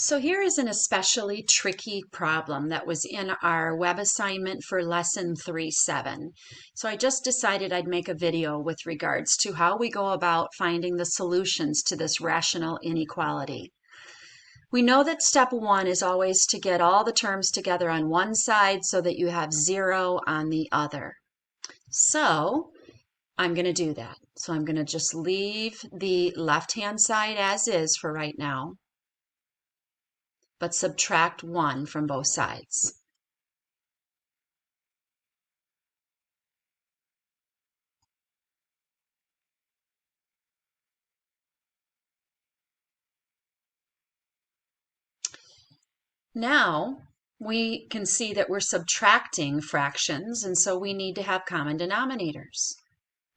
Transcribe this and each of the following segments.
So here is an especially tricky problem that was in our web assignment for lesson 3.7. So I just decided I'd make a video with regards to how we go about finding the solutions to this rational inequality. We know that step one is always to get all the terms together on one side so that you have 0 on the other. So I'm going to do that. So I'm going to just leave the left-hand side as is for right now, but subtract 1 from both sides. Now we can see that we're subtracting fractions, and so we need to have common denominators.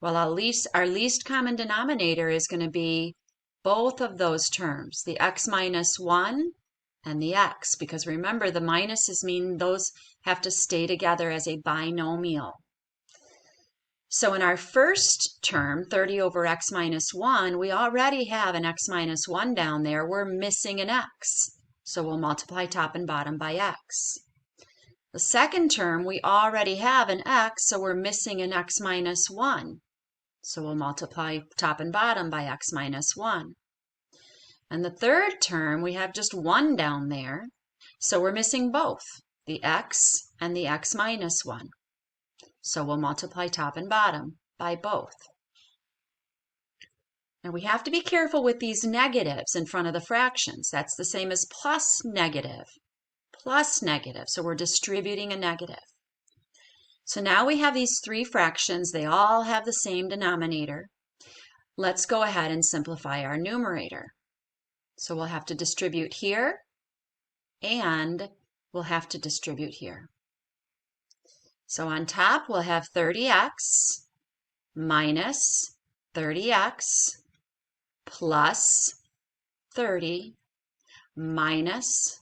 Well, our least common denominator is going to be both of those terms, the x minus 1 and the x, because remember the minuses mean those have to stay together as a binomial. So in our first term, 30 over x minus 1, we already have an x minus 1 down there. We're missing an x. So we'll multiply top and bottom by x. The second term, we already have an x, so we're missing an x minus 1. So we'll multiply top and bottom by x minus 1. And the third term, we have just 1 down there, so we're missing both, the x and the x minus 1. So we'll multiply top and bottom by both. Now we have to be careful with these negatives in front of the fractions. That's the same as plus negative. So we're distributing a negative. So now we have these three fractions. They all have the same denominator. Let's go ahead and simplify our numerator. So we'll have to distribute here, and we'll have to distribute here. So on top, we'll have 30x minus 30x plus 30 minus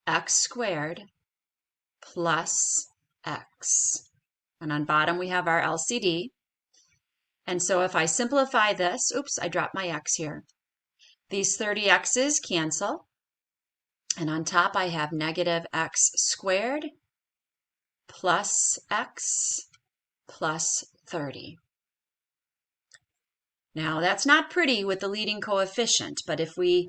x squared plus x. And on bottom, we have our LCD. And so if I simplify this, oops, I dropped my x here. These 30x's cancel. And on top, I have negative x squared plus x plus 30. Now that's not pretty with the leading coefficient, but if we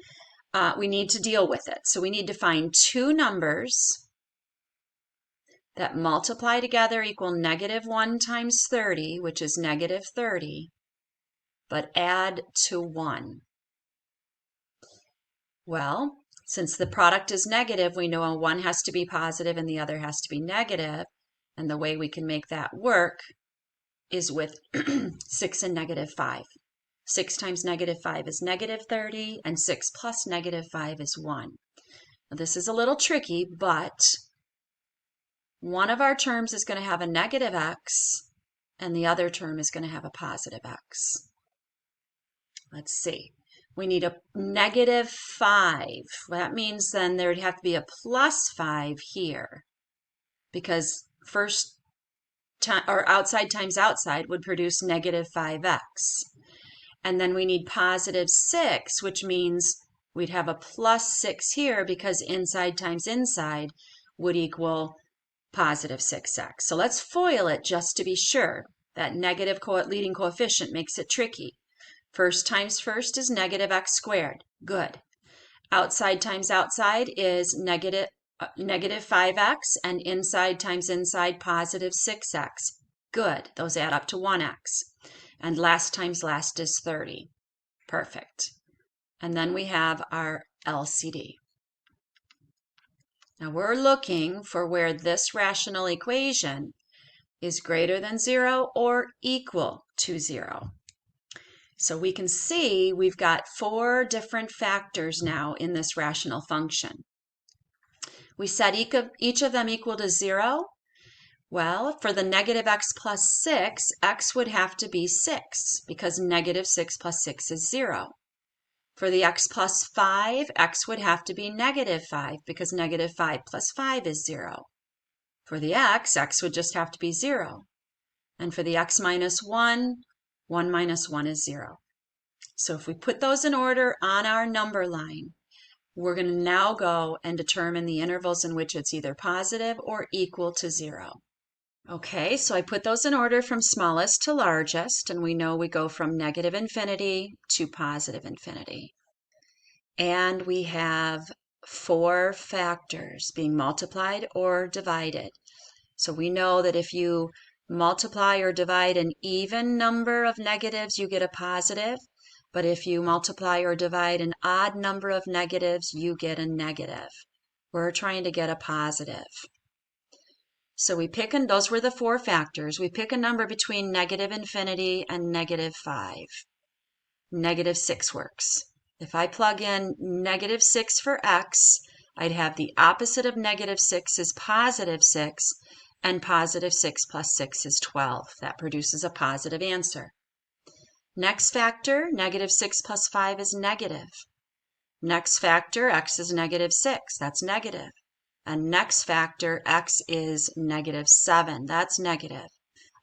need to deal with it. So we need to find two numbers that multiply together equal negative 1 times 30, which is negative 30, but add to 1. Well, since the product is negative, we know one has to be positive and the other has to be negative. And the way we can make that work is with 6 and negative 5. 6 times negative 5 is negative 30, and 6 plus negative 5 is 1. Now, this is a little tricky, but one of our terms is going to have a negative x, and the other term is going to have a positive x. Let's see. We need a negative 5. Well, that means then there would have to be a plus 5 here, because first time, or outside times outside would produce negative 5x. And then we need positive 6, which means we'd have a plus 6 here because inside times inside would equal positive 6x. So let's FOIL it just to be sure. That negative leading coefficient makes it tricky. First times first is negative x squared. Good. Outside times outside is negative 5x, and inside times inside positive 6x. Good. Those add up to 1x. And last times last is 30. Perfect. And then we have our LCD. Now we're looking for where this rational equation is greater than 0 or equal to 0. So we can see we've got 4 different factors now in this rational function. We set each of them equal to 0. Well, for the negative x plus 6, x would have to be 6 because negative 6 plus 6 is 0. For the x plus 5, x would have to be negative 5 because negative 5 plus 5 is 0. For the x would just have to be 0. And for the x minus 1, 1 minus 1 is 0. So if we put those in order on our number line, we're going to now go and determine the intervals in which it's either positive or equal to 0. Okay, so I put those in order from smallest to largest, and we know we go from negative infinity to positive infinity. And we have 4 factors being multiplied or divided. So we know that if you multiply or divide an even number of negatives, you get a positive. But if you multiply or divide an odd number of negatives, you get a negative. We're trying to get a positive. So those were the 4 factors. We pick a number between negative infinity and negative 5. Negative 6 works. If I plug in negative 6 for x, I'd have the opposite of negative 6 is positive 6, and positive 6 plus 6 is 12. That produces a positive answer. Next factor, negative 6 plus 5 is negative. Next factor, x is negative 6. That's negative. And next factor, x is negative 7. That's negative.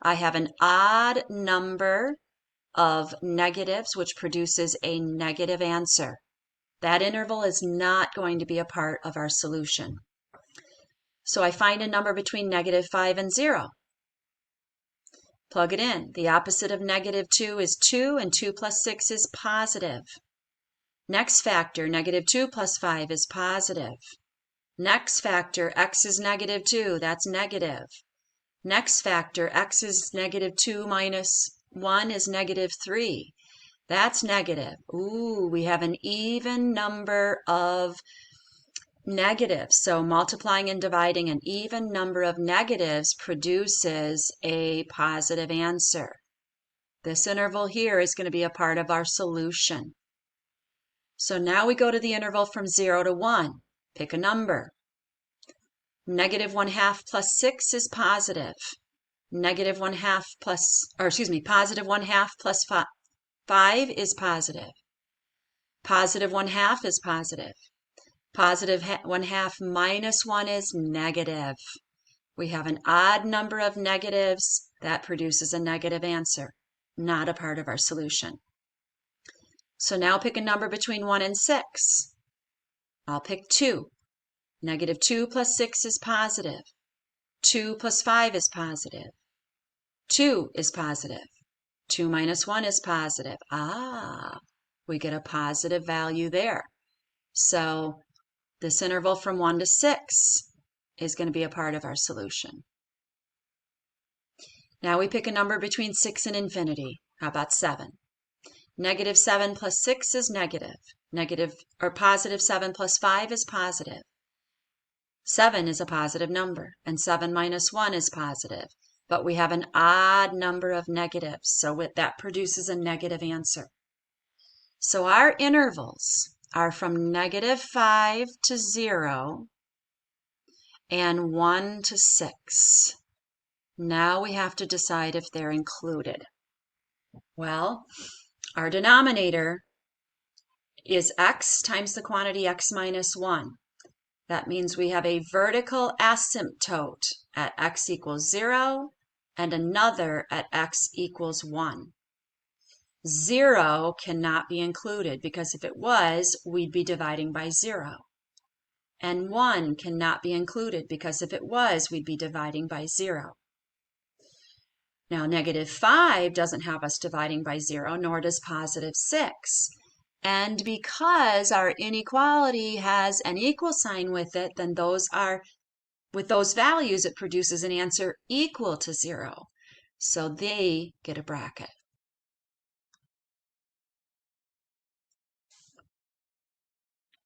I have an odd number of negatives, which produces a negative answer. That interval is not going to be a part of our solution. So I find a number between negative 5 and 0. Plug it in. The opposite of negative 2 is 2, and 2 plus 6 is positive. Next factor, negative 2 plus 5 is positive. Next factor, x is negative 2. That's negative. Next factor, x is negative 2 minus 1 is negative 3. That's negative. Ooh, we have an even number of negatives. So multiplying and dividing an even number of negatives produces a positive answer. This interval here is going to be a part of our solution. So now we go to the interval from 0 to 1. Pick a number. Negative 1/2 plus 6 is positive. Negative 1/2 positive 1/2 plus 5 is positive. Positive 1/2 is positive. Positive 1/2 minus 1 is negative. We have an odd number of negatives. That produces a negative answer, not a part of our solution. So now pick a number between 1 and 6. I'll pick 2. Negative 2 plus 6 is positive. 2 plus 5 is positive. 2 is positive. 2 minus 1 is positive. We get a positive value there. So this interval from 1 to 6 is going to be a part of our solution. Now we pick a number between 6 and infinity. How about 7? Negative 7 plus 6 is negative. Positive 7 plus 5 is positive. 7 is a positive number, and 7 minus 1 is positive. But we have an odd number of negatives, so that produces a negative answer. So our intervals are from negative 5 to 0 and 1 to 6. Now we have to decide if they're included. Well, our denominator is x times the quantity x minus 1. That means we have a vertical asymptote at x equals 0 and another at x equals 1. 0 cannot be included because if it was, we'd be dividing by 0. And 1 cannot be included because if it was, we'd be dividing by 0. Now, negative 5 doesn't have us dividing by 0, nor does positive 6. And because our inequality has an equal sign with it, then with those values, it produces an answer equal to 0. So they get a bracket.